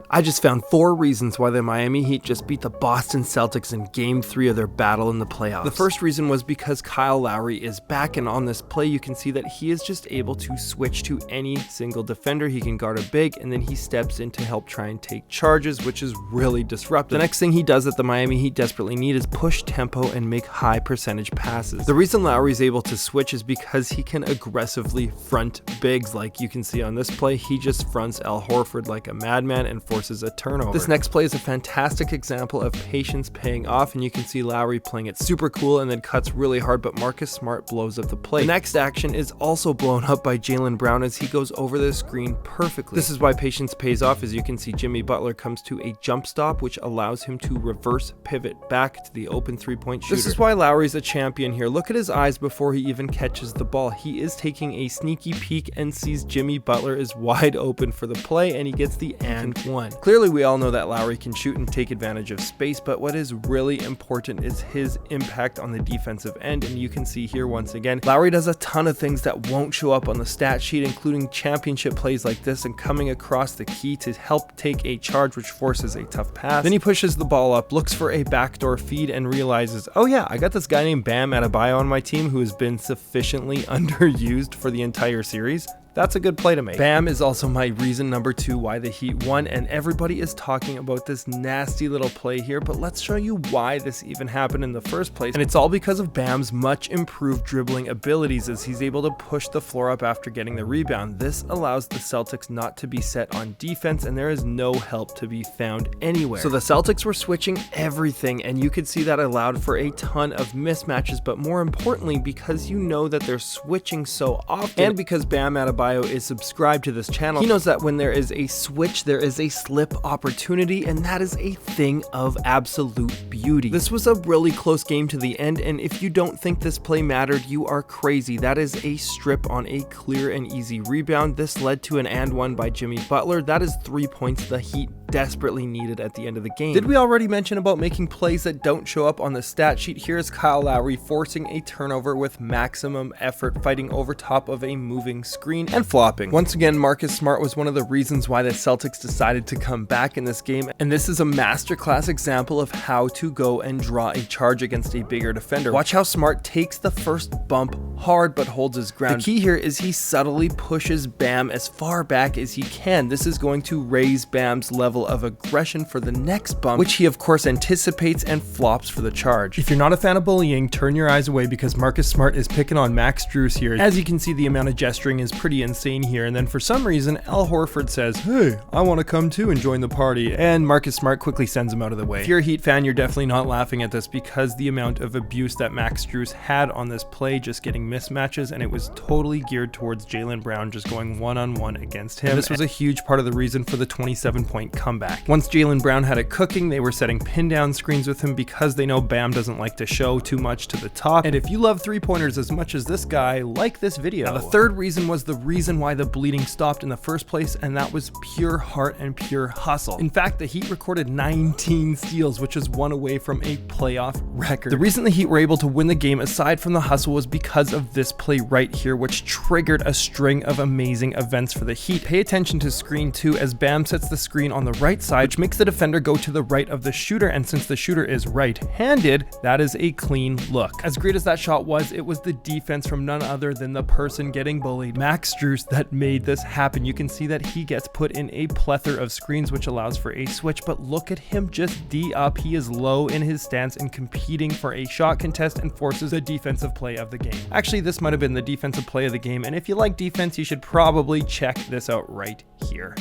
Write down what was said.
I just found 4 reasons why the Miami Heat just beat the Boston Celtics in Game 3 of their battle in the playoffs. The first reason was because Kyle Lowry is back, and on this play you can see that he is just able to switch to any single defender. He can guard a big, and then he steps in to help try and take charges, which is really disruptive. The next thing he does that the Miami Heat desperately need is push tempo and make high percentage passes. The reason Lowry is able to switch is because he can aggressively front bigs. Like you can see on this play, he just fronts Al Horford like a madman and forces a turnover. This next play is a fantastic example of patience paying off, and you can see Lowry playing it super cool and then cuts really hard, but Marcus Smart blows up the play. The next action is also blown up by Jaylen Brown as he goes over the screen perfectly. This is why patience pays off. As you can see, Jimmy Butler comes to a jump stop, which allows him to reverse pivot back to the open three-point shooter. This is why Lowry's a champion here. Look at his eyes before he even catches the ball. He is taking a sneaky peek and sees Jimmy Butler is wide open for the play, and he gets the and one. Clearly, we all know that Lowry can shoot and take advantage of space, but what is really important is his impact on the defensive end, and you can see here once again, Lowry does a ton of things that won't show up on the stat sheet, including championship plays like this and coming across the key to help take a charge, which forces a tough pass. Then he pushes the ball up, looks for a backdoor feed, and realizes, oh yeah, I got this guy named Bam Adebayo on my team who has been sufficiently underused for the entire series. That's a good play to make. Bam is also my reason number 2 why the Heat won, and everybody is talking about this nasty little play here, but let's show you why this even happened in the first place. And it's all because of Bam's much improved dribbling abilities, as he's able to push the floor up after getting the rebound. This allows the Celtics not to be set on defense, and there is no help to be found anywhere. So the Celtics were switching everything, and you could see that allowed for a ton of mismatches, but more importantly, because you know that they're switching so often, and because Bam Adebayo is subscribed to this channel, he knows that when there is a switch, there is a slip opportunity, and that is a thing of absolute beauty. This was a really close game to the end, and if you don't think this play mattered, you are crazy. That is a strip on a clear and easy rebound. This led to an and one by Jimmy Butler. That is 3 points the Heat desperately needed at the end of the game. Did we already mention about making plays that don't show up on the stat sheet? Here is Kyle Lowry forcing a turnover with maximum effort, fighting over top of a moving screen and flopping. Once again, Marcus Smart was one of the reasons why the Celtics decided to come back in this game, and this is a masterclass example of how to go and draw a charge against a bigger defender. Watch how Smart takes the first bump hard but holds his ground. The key here is he subtly pushes Bam as far back as he can. This is going to raise Bam's level of aggression for the next bump, which he of course anticipates and flops for the charge. If you're not a fan of bullying, turn your eyes away, because Marcus Smart is picking on Max Strus here. As you can see, the amount of gesturing is pretty insane here, and then for some reason Al Horford says, hey, I want to come too and join the party, and Marcus Smart quickly sends him out of the way. If you're a Heat fan, you're definitely not laughing at this, because the amount of abuse that Max Strus had on this play, just getting mismatches, and it was totally geared towards Jaylen Brown just going one-on-one against him. And this was a huge part of the reason for the 27-point comeback. Once Jaylen Brown had it cooking, they were setting pin down screens with him because they know Bam doesn't like to show too much to the top, and if you love 3-pointers as much as this guy, like this video. Now, the third reason was the reason why the bleeding stopped in the first place, and that was pure heart and pure hustle. In fact, the Heat recorded 19 steals, which is one away from a playoff record. The reason the Heat were able to win the game, aside from the hustle, was because of this play right here, which triggered a string of amazing events for the Heat. Pay attention to screen 2 as Bam sets the screen on the right side, which makes the defender go to the right of the shooter, and since the shooter is right-handed, that is a clean look. As great as that shot was, it was the defense from none other than the person getting bullied, Max Strus, that made this happen. You can see that he gets put in a plethora of screens, which allows for a switch, but look at him just D up. He is low in his stance and competing for a shot contest and forces a defensive play of the game. Actually, this might have been the defensive play of the game, and if you like defense, you should probably check this out right here.